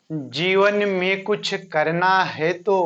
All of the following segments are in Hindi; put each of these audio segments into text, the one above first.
जीवन में कुछ करना है तो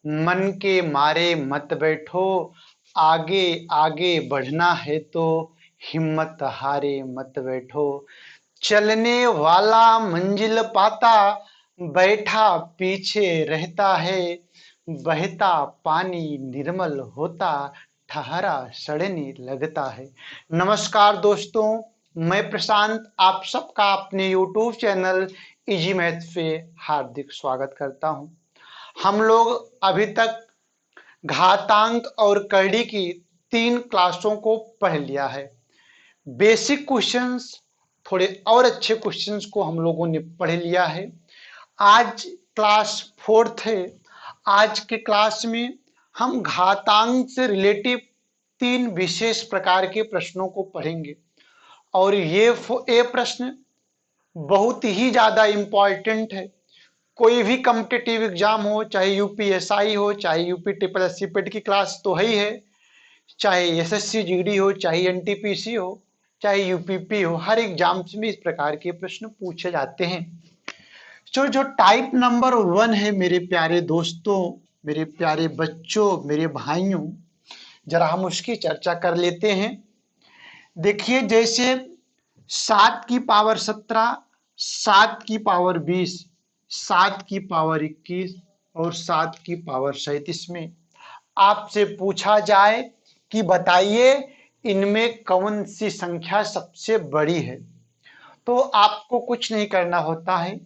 मन के मारे मत बैठो। आगे आगे बढ़ना है तो हिम्मत हारे मत बैठो। चलने वाला मंजिल पाता, बैठा पीछे रहता है। बहता पानी निर्मल होता, ठहरा सड़ने लगता है। नमस्कार दोस्तों, मैं प्रशांत आप सबका अपने YouTube चैनल इजी मैथ पे हार्दिक स्वागत करता हूं। हम लोग अभी तक घातांक और कड़ी की 3 क्लासों को पढ़ लिया है। बेसिक क्वेश्चंस, थोड़े और अच्छे क्वेश्चंस को हम लोगों ने पढ़ लिया है। आज क्लास 4th है। आज के क्लास में हम घातांक से रिलेटिव 3 विशेष प्रकार के प्रश्नों को पढ़ेंगे और ये प्रश्न बहुत ही ज्यादा इंपॉर्टेंट है। कोई भी कॉम्पिटिटिव एग्जाम हो, चाहे यूपीएसआई हो, चाहे यूपी ट्रिपल एस सी पेट की क्लास तो है ही है, चाहे एसएससी जीडी हो, चाहे एनटीपीसी हो, चाहे यूपीपी हो, हर एग्जाम में इस प्रकार के प्रश्न पूछे जाते हैं। तो जो टाइप नंबर 1 है मेरे प्यारे दोस्तों, मेरे प्यारे बच्चों, मेरे भाइयों, जरा हम उसकी चर्चा कर लेते हैं। देखिए, जैसे 7 की पावर 17, 7 की पावर 20, 7 की पावर 21 और 7 की पावर 37 में आपसे पूछा जाए कि बताइए इनमें कौन सी संख्या सबसे बड़ी है, तो आपको कुछ नहीं करना होता है।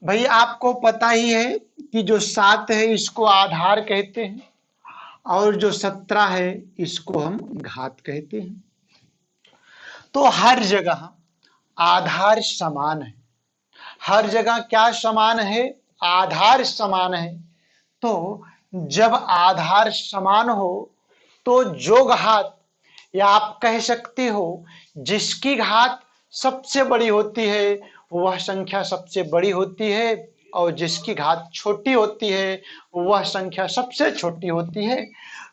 भाई आपको पता ही है कि जो 7 है इसको आधार कहते हैं और जो 17 है इसको हम घात कहते हैं। तो हर जगह आधार समान है। हर जगह क्या समान है? आधार समान है। तो जब आधार समान हो तो जो घात, या आप कह सकते हो जिसकी घात सबसे बड़ी होती है वह संख्या सबसे बड़ी होती है, और जिसकी घात छोटी होती है वह संख्या सबसे छोटी होती है।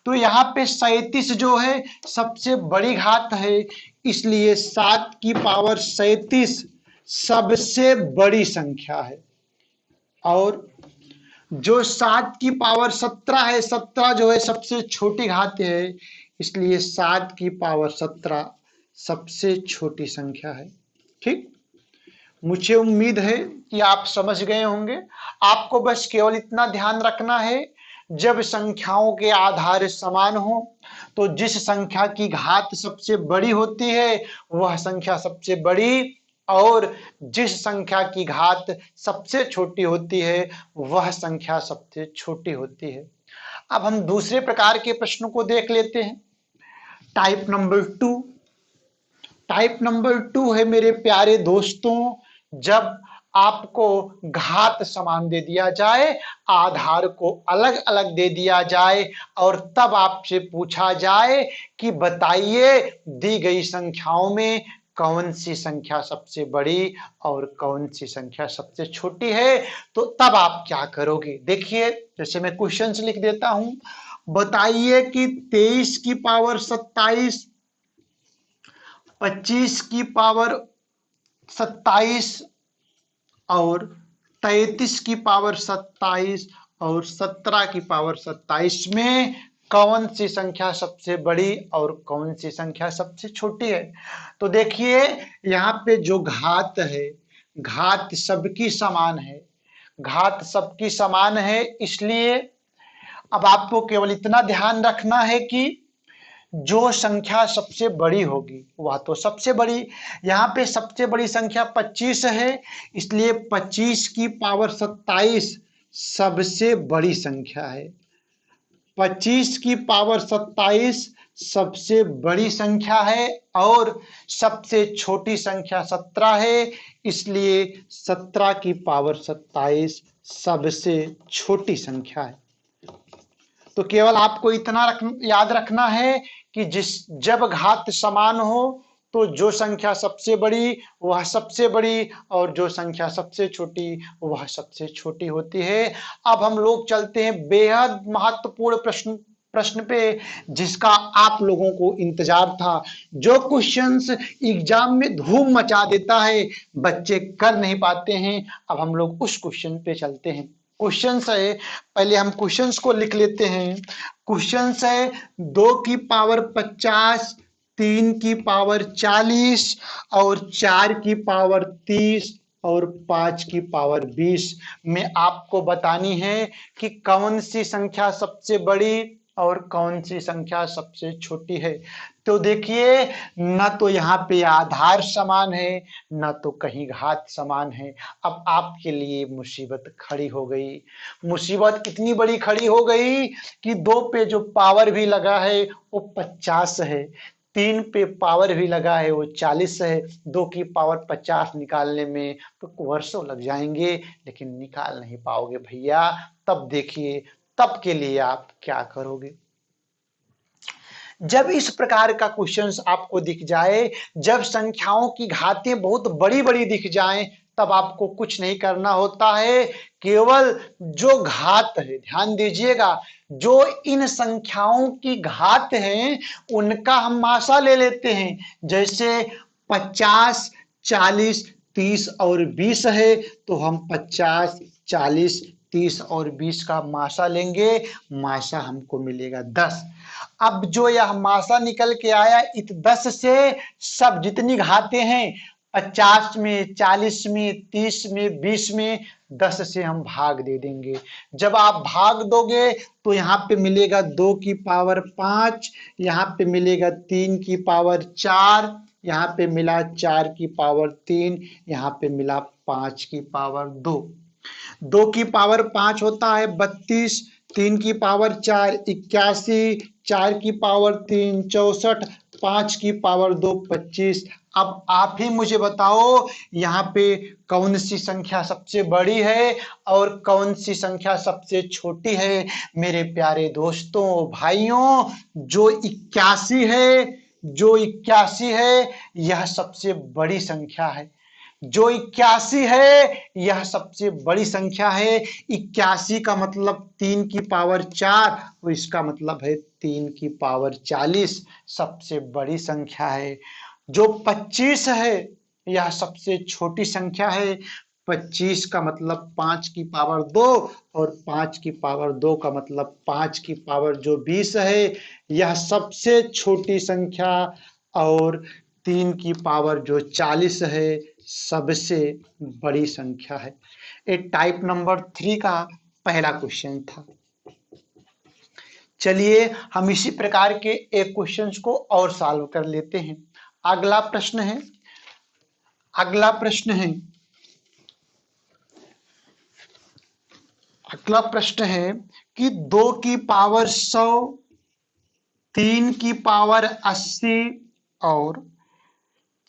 तो यहाँ पे 37 जो है सबसे बड़ी घात है, इसलिए 7 की पावर 37 सबसे बड़ी संख्या है। और जो 7 की पावर 17 है, 17 जो है सबसे छोटी घात है, इसलिए 7 की पावर 17 सबसे छोटी संख्या है। ठीक, मुझे उम्मीद है कि आप समझ गए होंगे। आपको बस केवल इतना ध्यान रखना है, जब संख्याओं के आधार समान हो तो जिस संख्या की घात सबसे बड़ी होती है वह संख्या सबसे बड़ी, और जिस संख्या की घात सबसे छोटी होती है वह संख्या सबसे छोटी होती है। अब हम दूसरे प्रकार के प्रश्नों को देख लेते हैं। Type number 2। टाइप नंबर 2 है मेरे प्यारे दोस्तों, जब आपको घात समान दे दिया जाए, आधार को अलग अलग दे दिया जाए और तब आपसे पूछा जाए कि बताइए दी गई संख्याओं में कौन सी संख्या सबसे बड़ी और कौन सी संख्या सबसे छोटी है, तो तब आप क्या करोगे। देखिए, जैसे मैं क्वेश्चंस लिख देता हूं। बताइए कि 23 की पावर 27, 25 की पावर 27 और 33 की पावर 27 और 17 की पावर 27 में कौन सी संख्या सबसे बड़ी और कौन सी संख्या सबसे छोटी है। तो देखिए, यहाँ पे जो घात है, घात सबकी समान है। घात सबकी समान है, इसलिए अब आपको केवल इतना ध्यान रखना है कि जो संख्या सबसे बड़ी होगी वह तो सबसे बड़ी। यहाँ पे सबसे बड़ी संख्या 25 है, इसलिए 25 की पावर 27 सबसे बड़ी संख्या है। 25 की पावर 27 सबसे बड़ी संख्या है और सबसे छोटी संख्या 17 है, इसलिए 17 की पावर 27 सबसे छोटी संख्या है। तो केवल आपको इतना याद रखना है कि जब घात समान हो तो जो संख्या सबसे बड़ी वह सबसे बड़ी और जो संख्या सबसे छोटी वह सबसे छोटी होती है। अब हम लोग चलते हैं बेहद महत्वपूर्ण प्रश्न प्रश्न पे जिसका आप लोगों को इंतजार था, जो क्वेश्चंस एग्जाम में धूम मचा देता है, बच्चे कर नहीं पाते हैं। अब हम लोग उस क्वेश्चन पे चलते हैं। क्वेश्चंस है, पहले हम क्वेश्चंस को लिख लेते हैं। क्वेश्चंस है 2 की पावर 50, 3 की पावर 40 और 4 की पावर 30 और 5 की पावर 20 में आपको बतानी है कि कौन सी संख्या सबसे बड़ी और कौन सी संख्या सबसे छोटी है। तो देखिए, न तो यहाँ पे आधार समान है, न तो कहीं घात समान है। अब आपके लिए मुसीबत खड़ी हो गई। मुसीबत इतनी बड़ी खड़ी हो गई कि 2 पे जो पावर भी लगा है वो 50 है, 3 पे पावर भी लगा है वो 40 है। 2 की पावर 50 निकालने में तो वर्षों लग जाएंगे, लेकिन निकाल नहीं पाओगे भैया। तब देखिए, तब के लिए आप क्या करोगे। जब इस प्रकार का क्वेश्चंस आपको दिख जाए, जब संख्याओं की घातें बहुत बड़ी बड़ी दिख जाएं, तब आपको कुछ नहीं करना होता है। केवल जो घात है, ध्यान दीजिएगा, जो इन संख्याओं की घात हैं उनका हम मासा ले लेते हैं। जैसे 50, 40, 30 और 20 है, तो हम 50, 40, 30 और 20 का मासा लेंगे। मासा हमको मिलेगा 10। अब जो यह मासा निकल के आया, इस 10 से सब जितनी घातें हैं, 50 में, 40 में, 30 में, 20 में, 10 से हम भाग दे देंगे। जब आप भाग दोगे तो यहाँ पे मिलेगा 2 की पावर 5, यहाँ पे मिलेगा 3 की पावर 4, यहाँ पे मिला 4 की पावर 3, यहाँ पे मिला 5 की पावर 2। 2 की पावर 5 होता है 32, 3 की पावर 4 81, 4 की पावर 3 64, 5 की पावर 2 25। अब आप ही मुझे बताओ, यहाँ पे कौन सी संख्या सबसे बड़ी है और कौन सी संख्या सबसे छोटी है। मेरे प्यारे दोस्तों, भाइयों, जो 81 है, जो 81 है, यह सबसे बड़ी संख्या है। जो 81 है, यह सबसे बड़ी संख्या है। 81 का मतलब 3 की पावर 4 और इसका मतलब है 3 की पावर 40, सबसे बड़ी संख्या है। जो 25 है, यह सबसे छोटी संख्या है। 25 का मतलब 5 की पावर 2 और 5 की पावर 2 का मतलब 5 की पावर जो 20 है, यह सबसे छोटी संख्या। और 3 की पावर जो 40 है, सबसे बड़ी संख्या है। ये टाइप नंबर 3 का पहला क्वेश्चन था। चलिए हम इसी प्रकार के एक क्वेश्चन को और सॉल्व कर लेते हैं। अगला प्रश्न है, अगला प्रश्न है कि 2 की पावर 100, 3 की पावर 80 और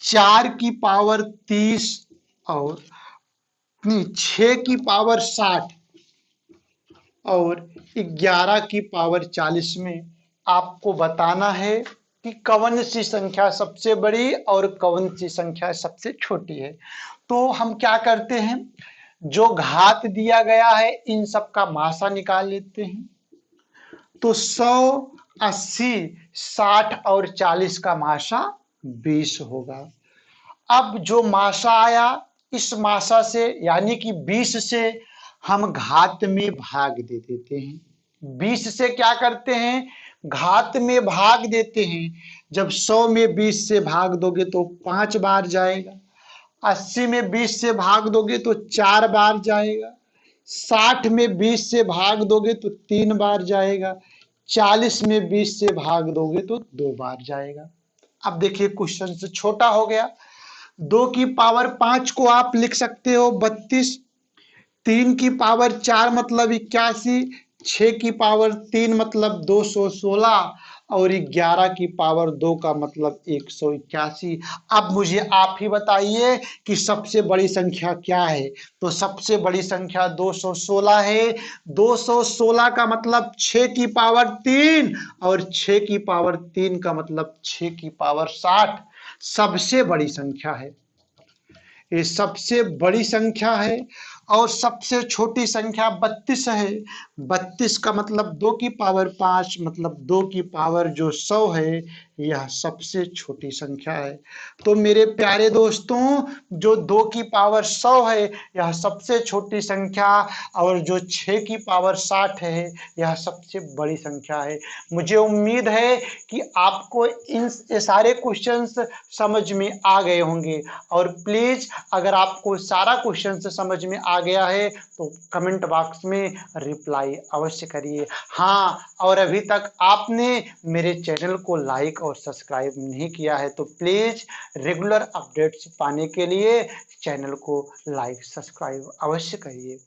4 की पावर 30 और 6 की पावर 60 और 11 की पावर 40 में आपको बताना है कि कौन सी संख्या सबसे बड़ी और कौन सी संख्या सबसे छोटी है। तो हम क्या करते हैं, जो घात दिया गया है इन सब का मासा निकाल लेते हैं। तो 100, 80, 60 और 40 का मासा 20 होगा। अब जो मासा आया, इस मासा से यानी कि 20 से हम घात में भाग दे देते हैं। 20 से क्या करते हैं, घात में भाग देते हैं। जब 100 में 20 से भाग दोगे तो 5 बार जाएगा, 80 में 20 से भाग दोगे तो 4 बार जाएगा, 60 में 20 से भाग दोगे तो 3 बार जाएगा, 40 में 20 से भाग दोगे तो 2 बार जाएगा। अब देखिए क्वेश्चन से छोटा हो गया। 2 की पावर 5 को आप लिख सकते हो 32, 3 की पावर 4 मतलब 81, 6 की पावर 3 मतलब 216 और 11 की पावर 2 का मतलब 181। अब मुझे आप ही बताइए कि सबसे बड़ी संख्या क्या है। तो सबसे बड़ी संख्या 216 है। 216 का मतलब 6 की पावर 3 और 6 की पावर 3 का मतलब 6 की पावर 60 सबसे बड़ी संख्या है। ये सबसे बड़ी संख्या है। और सबसे छोटी संख्या 32 है। 32 का मतलब 2 की पावर 5, मतलब 2 की पावर जो 100 है, यह सबसे छोटी संख्या है। तो मेरे प्यारे दोस्तों, जो 2 की पावर 100 है यह सबसे छोटी संख्या, और जो 6 की पावर 60 है यह सबसे बड़ी संख्या है। मुझे उम्मीद है कि आपको ये सारे क्वेश्चंस समझ में आ गए होंगे। और प्लीज अगर आपको सारा क्वेश्चंस समझ में आ गया है तो कमेंट बॉक्स में रिप्लाई अवश्य करिए। हाँ, और अभी तक आपने मेरे चैनल को लाइक और सब्सक्राइब नहीं किया है तो प्लीज रेगुलर अपडेट्स पाने के लिए चैनल को लाइक सब्सक्राइब अवश्य करिए।